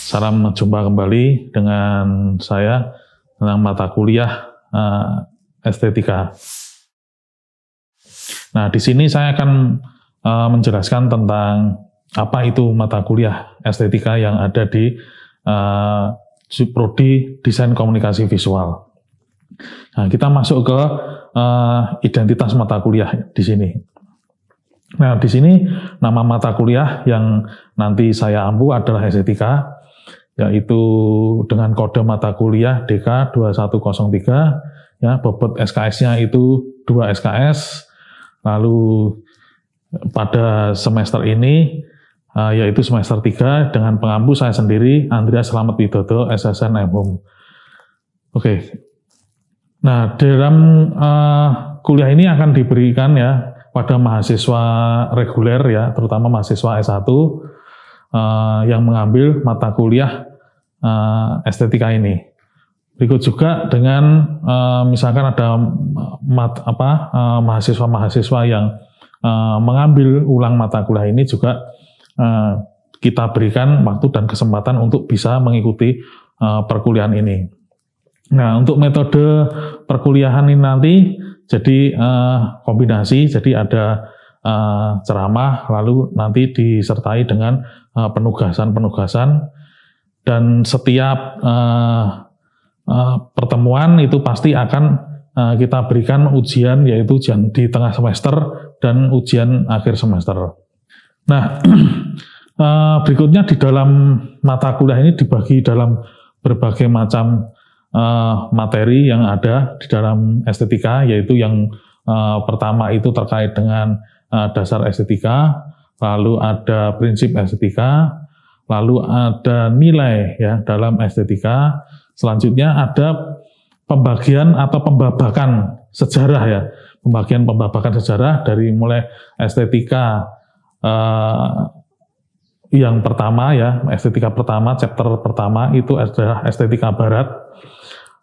Salam jumpa kembali dengan saya tentang mata kuliah estetika. Nah, di sini saya akan menjelaskan tentang apa itu mata kuliah estetika yang ada di Prodi Desain Komunikasi Visual. Nah, kita masuk ke identitas mata kuliah di sini. Nah, di sini nama mata kuliah yang nanti saya ampu adalah estetika, yaitu dengan kode mata kuliah DK 2103, ya, bobot SKS-nya itu 2 SKS. Lalu pada semester ini, yaitu semester 3, dengan pengampu saya sendiri, Andreas Slamet Widodo, SSN MHUM. Oke. Nah, dalam kuliah ini akan diberikan ya pada mahasiswa reguler ya, terutama mahasiswa S1 yang mengambil mata kuliah estetika ini. Berikut juga dengan misalkan ada mahasiswa-mahasiswa yang mengambil ulang mata kuliah ini juga kita berikan waktu dan kesempatan untuk bisa mengikuti perkuliahan ini. Nah, untuk metode perkuliahan ini nanti jadi kombinasi, jadi ada ceramah, lalu nanti disertai dengan penugasan-penugasan, dan setiap pertemuan itu pasti akan kita berikan ujian, yaitu ujian di tengah semester dan ujian akhir semester. Nah, berikutnya di dalam mata kuliah ini dibagi dalam berbagai macam materi yang ada di dalam estetika, yaitu yang pertama itu terkait dengan dasar estetika, lalu ada prinsip estetika, lalu ada nilai ya dalam estetika. Selanjutnya ada pembagian atau pembabakan sejarah ya, pembabakan sejarah dari mulai estetika yang pertama ya, estetika pertama, chapter pertama itu adalah estetika barat.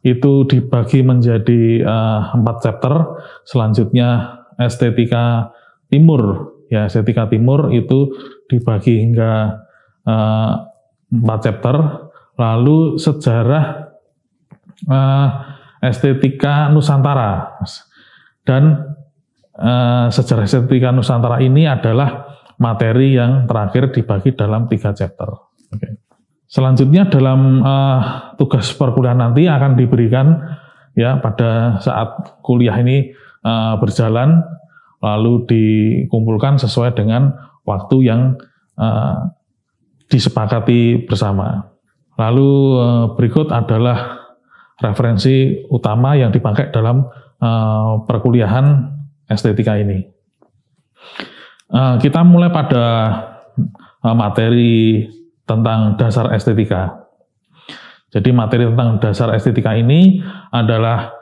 Itu dibagi menjadi 4 chapter. Selanjutnya estetika timur ya, estetika timur itu dibagi hingga 4 chapter. Lalu sejarah estetika Nusantara, dan sejarah estetika Nusantara ini adalah materi yang terakhir dibagi dalam 3 chapter. Okay. Selanjutnya dalam tugas perkuliahan nanti akan diberikan ya pada saat kuliah ini berjalan, lalu dikumpulkan sesuai dengan waktu yang disepakati bersama. Lalu berikut adalah referensi utama yang dipakai dalam perkuliahan estetika ini. Kita mulai pada materi tentang dasar estetika. Jadi materi tentang dasar estetika ini adalah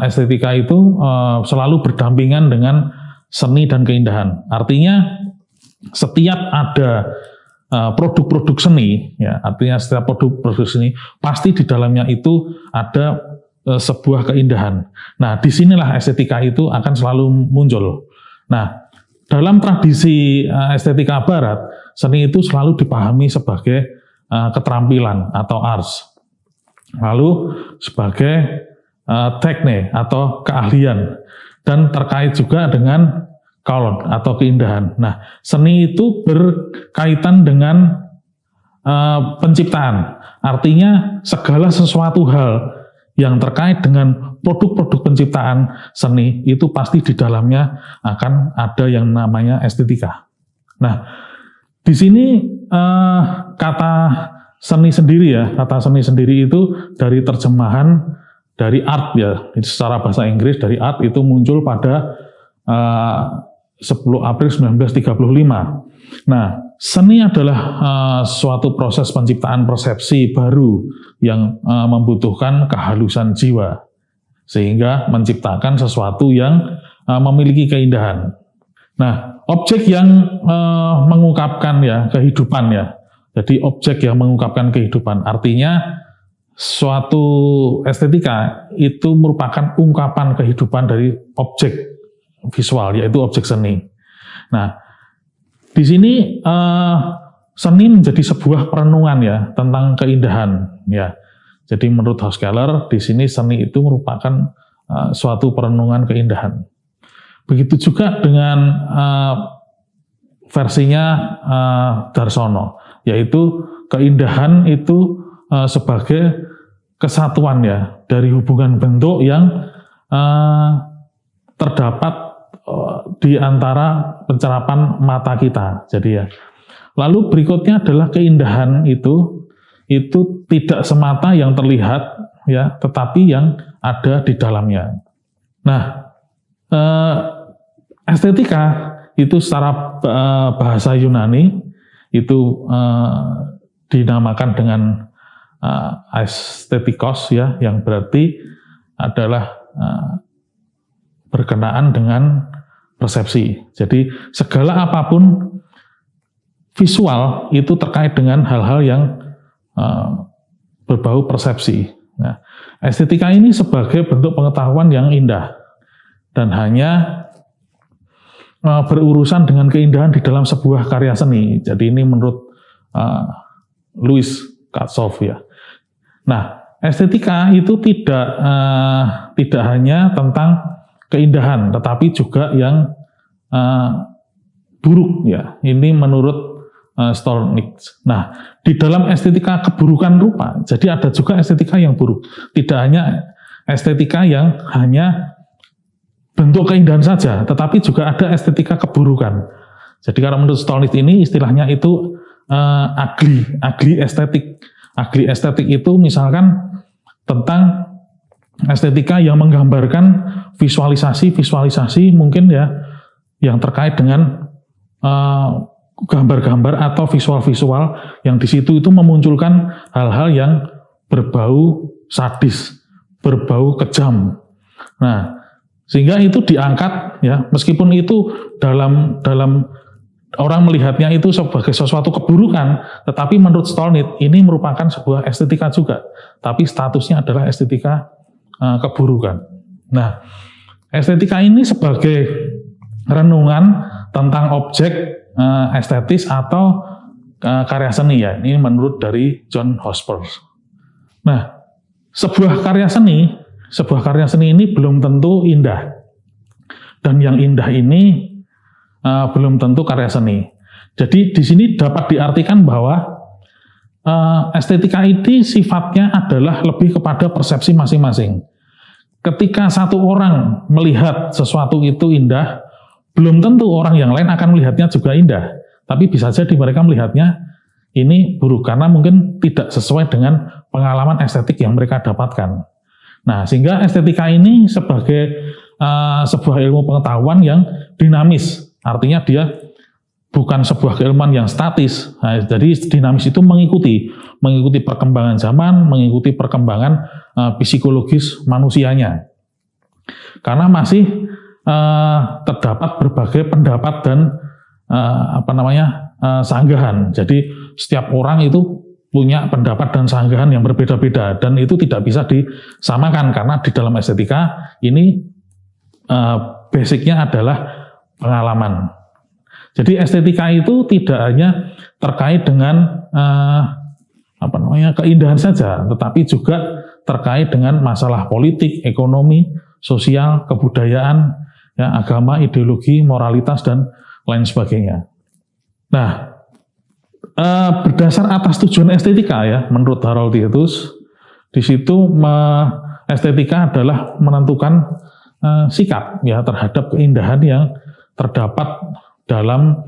estetika itu selalu berdampingan dengan seni dan keindahan. Artinya setiap ada produk-produk seni, ya, artinya setiap produk-produk seni pasti di dalamnya itu ada sebuah keindahan. Nah, disinilah estetika itu akan selalu muncul. Nah, dalam tradisi estetika barat, seni itu selalu dipahami sebagai keterampilan atau arts, lalu sebagai teknik atau keahlian, dan terkait juga dengan kaulon atau keindahan. Nah, seni itu berkaitan dengan penciptaan. Artinya segala sesuatu hal yang terkait dengan produk-produk penciptaan seni itu pasti di dalamnya akan ada yang namanya estetika. Nah, di sini kata seni sendiri ya, kata seni sendiri itu dari terjemahan dari art ya, secara bahasa Inggris dari art itu muncul pada 10 April 1935. Nah, seni adalah suatu proses penciptaan persepsi baru yang membutuhkan kehalusan jiwa, sehingga menciptakan sesuatu yang memiliki keindahan. Nah, objek yang mengungkapkan ya kehidupan ya. Jadi objek yang mengungkapkan kehidupan, artinya suatu estetika itu merupakan ungkapan kehidupan dari objek visual, yaitu objek seni. Nah, di sini seni menjadi sebuah perenungan ya tentang keindahan ya. Jadi menurut Hoskeller di sini seni itu merupakan suatu perenungan keindahan. Begitu juga dengan versinya Darsono, yaitu keindahan itu sebagai kesatuan ya dari hubungan bentuk yang terdapat di antara pencerapan mata kita. Jadi ya. Lalu berikutnya adalah keindahan itu tidak semata yang terlihat ya, tetapi yang ada di dalamnya. Nah, estetika itu secara bahasa Yunani itu dinamakan dengan estetikos ya, yang berarti adalah berkenaan dengan persepsi. Jadi segala apapun visual itu terkait dengan hal-hal yang berbau persepsi. Nah, estetika ini sebagai bentuk pengetahuan yang indah dan hanya berurusan dengan keindahan di dalam sebuah karya seni. Jadi ini menurut Louis Katzoff ya. Nah, estetika itu tidak hanya tentang keindahan, tetapi juga yang buruk ya. Ini menurut Stolnitz. Nah, di dalam estetika keburukan rupa, jadi ada juga estetika yang buruk. Tidak hanya estetika yang hanya bentuk keindahan saja, tetapi juga ada estetika keburukan. Jadi kalau menurut Stolnitz ini istilahnya itu ugly estetik. Ugly estetik itu misalkan tentang estetika yang menggambarkan visualisasi mungkin ya yang terkait dengan gambar-gambar atau visual-visual yang di situ itu memunculkan hal-hal yang berbau sadis, berbau kejam. Nah, sehingga itu diangkat ya, meskipun itu dalam orang melihatnya itu sebagai sesuatu keburukan, tetapi menurut Stolnitz ini merupakan sebuah estetika juga, tapi statusnya adalah estetika keburukan. Nah, estetika ini sebagai renungan tentang objek estetis atau karya seni ya. Ini menurut dari John Hospers. Nah, sebuah karya seni ini belum tentu indah. Dan yang indah ini belum tentu karya seni. Jadi di sini dapat diartikan bahwa estetika ini sifatnya adalah lebih kepada persepsi masing-masing. Ketika satu orang melihat sesuatu itu indah, belum tentu orang yang lain akan melihatnya juga indah. Tapi bisa jadi mereka melihatnya ini buruk karena mungkin tidak sesuai dengan pengalaman estetik yang mereka dapatkan. Nah, sehingga estetika ini sebagai sebuah ilmu pengetahuan yang dinamis. Artinya dia bukan sebuah keilmuan yang statis. Nah, jadi dinamis itu mengikuti perkembangan zaman, mengikuti perkembangan psikologis manusianya. Karena masih terdapat berbagai pendapat dan sanggahan. Jadi setiap orang itu punya pendapat dan sanggahan yang berbeda-beda dan itu tidak bisa disamakan karena di dalam estetika ini basicnya adalah pengalaman. Jadi estetika itu tidak hanya terkait dengan keindahan saja, tetapi juga terkait dengan masalah politik, ekonomi, sosial, kebudayaan, ya, agama, ideologi, moralitas, dan lain sebagainya. Nah, berdasar atas tujuan estetika ya, menurut Harold Dietus, di situ estetika adalah menentukan sikap ya terhadap keindahan yang terdapat dalam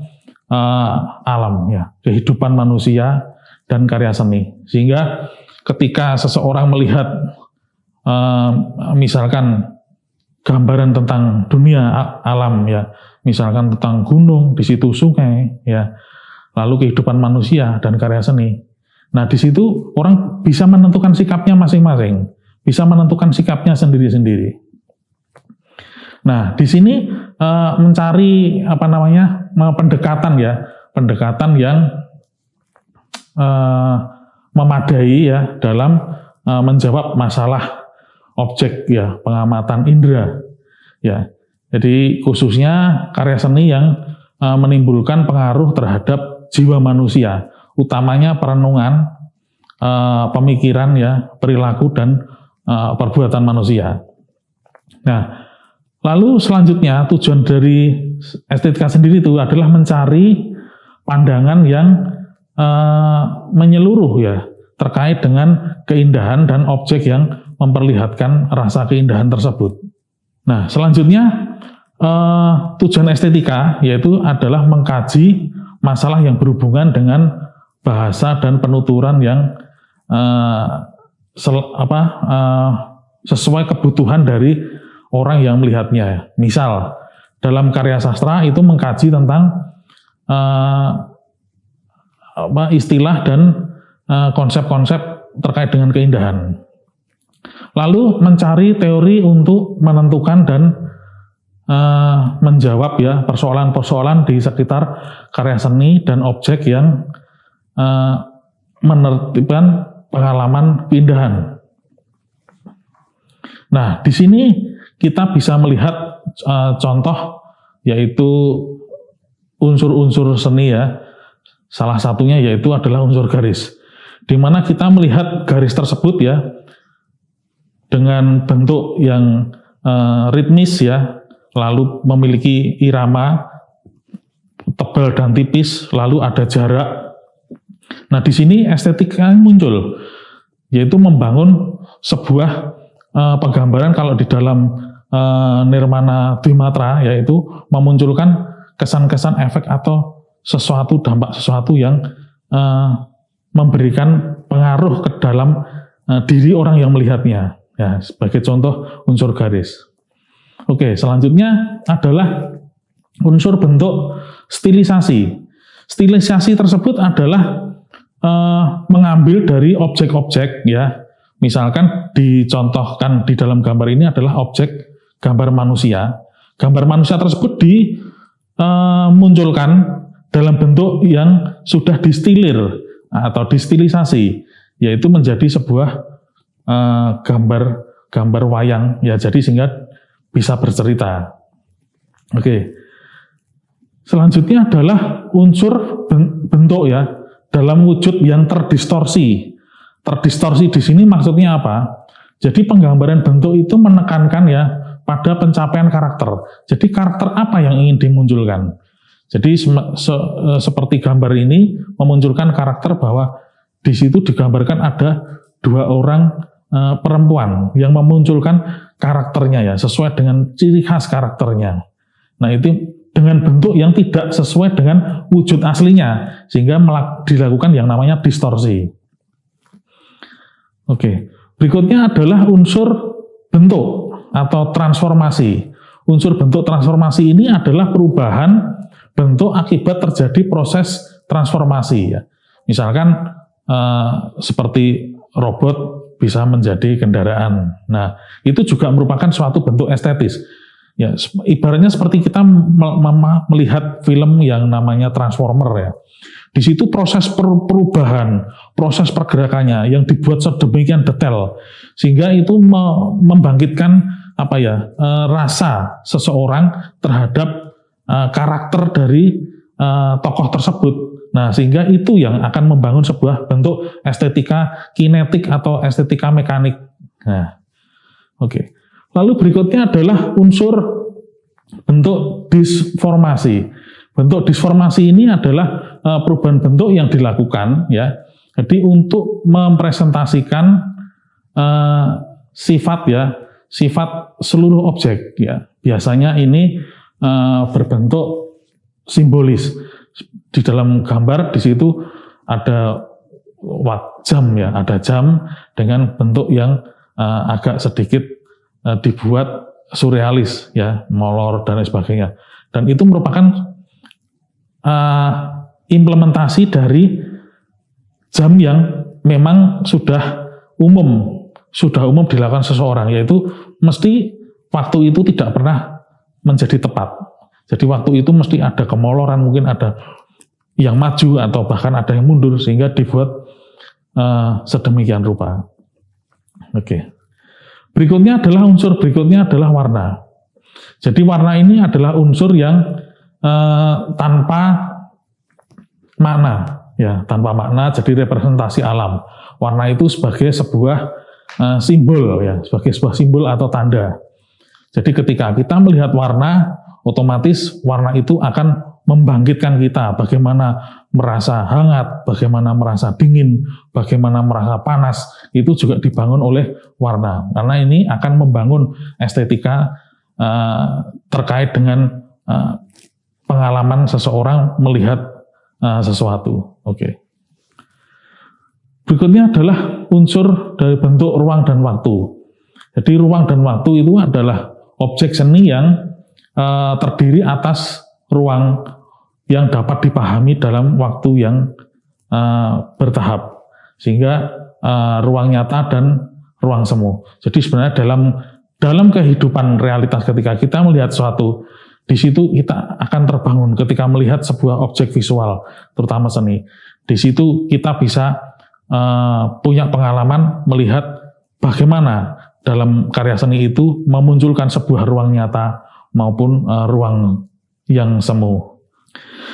alam ya, kehidupan manusia dan karya seni. Sehingga ketika seseorang melihat misalkan gambaran tentang dunia alam ya, misalkan tentang gunung, di situ sungai ya, lalu kehidupan manusia dan karya seni. Nah, di situ orang bisa menentukan sikapnya masing-masing, bisa menentukan sikapnya sendiri-sendiri. Nah, di sini mencari pendekatan yang memadai ya dalam menjawab masalah objek ya, pengamatan indera ya. Jadi khususnya karya seni yang menimbulkan pengaruh terhadap jiwa manusia, utamanya perenungan, pemikiran ya, perilaku dan perbuatan manusia. Nah, lalu selanjutnya tujuan dari estetika sendiri itu adalah mencari pandangan yang menyeluruh ya, terkait dengan keindahan dan objek yang memperlihatkan rasa keindahan tersebut. Nah, selanjutnya tujuan estetika yaitu adalah mengkaji masalah yang berhubungan dengan bahasa dan penuturan yang sesuai kebutuhan dari orang yang melihatnya. Misal, dalam karya sastra itu mengkaji tentang istilah dan konsep-konsep terkait dengan keindahan. Lalu mencari teori untuk menentukan dan menjawab ya persoalan-persoalan di sekitar karya seni dan objek yang menertibkan pengalaman keindahan. Nah, di sini kita bisa melihat contoh yaitu unsur-unsur seni ya. Salah satunya yaitu adalah unsur garis. Di mana kita melihat garis tersebut ya dengan bentuk yang ritmis ya, lalu memiliki irama tebal dan tipis, lalu ada jarak. Nah, di sini estetika muncul, yaitu membangun sebuah penggambaran kalau di dalam Nirmana Dwimatra, yaitu memunculkan kesan-kesan efek atau sesuatu, dampak sesuatu yang memberikan pengaruh ke dalam diri orang yang melihatnya. Ya, sebagai contoh unsur garis. Oke, selanjutnya adalah unsur bentuk stilisasi. Stilisasi tersebut adalah mengambil dari objek-objek ya. Misalkan dicontohkan di dalam gambar ini adalah objek gambar manusia. Gambar manusia tersebut dimunculkan dalam bentuk yang sudah distilir atau distilisasi, yaitu menjadi sebuah gambar wayang ya, jadi sehingga bisa bercerita. Oke. Selanjutnya adalah unsur bentuk ya, dalam wujud yang terdistorsi. Terdistorsi di sini maksudnya apa? Jadi penggambaran bentuk itu menekankan ya pada pencapaian karakter. Jadi karakter apa yang ingin dimunculkan? Jadi seperti gambar ini memunculkan karakter bahwa di situ digambarkan ada dua orang perempuan yang memunculkan karakternya ya, sesuai dengan ciri khas karakternya. Nah, itu dengan bentuk yang tidak sesuai dengan wujud aslinya, sehingga dilakukan yang namanya distorsi. Oke, berikutnya adalah unsur bentuk atau transformasi. Unsur bentuk transformasi ini adalah perubahan bentuk akibat terjadi proses transformasi ya. Misalkan seperti robot bisa menjadi kendaraan. Nah, itu juga merupakan suatu bentuk estetis. Ya, ibaratnya seperti kita melihat film yang namanya Transformer ya. Di situ proses perubahan, proses pergerakannya yang dibuat sedemikian detail sehingga itu membangkitkan rasa seseorang terhadap karakter dari tokoh tersebut. Nah, sehingga itu yang akan membangun sebuah bentuk estetika kinetik atau estetika mekanik. Nah, oke. Lalu berikutnya adalah unsur bentuk disformasi. Bentuk disformasi ini adalah perubahan bentuk yang dilakukan ya. Jadi untuk mempresentasikan sifat seluruh objek ya. Biasanya ini berbentuk simbolis. Di dalam gambar di situ ada jam ya, ada jam dengan bentuk yang agak sedikit dibuat surrealis ya, molor dan lain sebagainya. Dan itu merupakan implementasi dari jam yang memang sudah umum dilakukan seseorang, yaitu mesti waktu itu tidak pernah menjadi tepat. Jadi waktu itu mesti ada kemoloran, mungkin ada yang maju atau bahkan ada yang mundur sehingga dibuat sedemikian rupa. Oke. Unsur berikutnya adalah warna. Jadi warna ini adalah unsur yang tanpa makna. ya, tanpa makna jadi representasi alam. Warna itu sebagai sebuah simbol, ya, sebagai sebuah simbol atau tanda. Jadi ketika kita melihat warna, otomatis warna itu akan membangkitkan kita, bagaimana merasa hangat, bagaimana merasa dingin, bagaimana merasa panas, itu juga dibangun oleh warna. Karena ini akan membangun estetika terkait dengan pengalaman seseorang melihat sesuatu. Oke. Berikutnya adalah unsur dari bentuk ruang dan waktu. Jadi ruang dan waktu itu adalah objek seni yang terdiri atas ruang yang dapat dipahami dalam waktu yang bertahap. Sehingga ruang nyata dan ruang semu. Jadi sebenarnya dalam kehidupan realitas ketika kita melihat sesuatu, di situ kita akan terbangun ketika melihat sebuah objek visual, terutama seni. Di situ kita bisa punya pengalaman melihat bagaimana dalam karya seni itu memunculkan sebuah ruang nyata maupun ruang yang semu.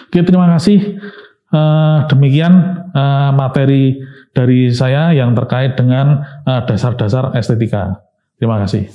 Oke, terima kasih. Demikian materi dari saya yang terkait dengan dasar-dasar estetika. Terima kasih.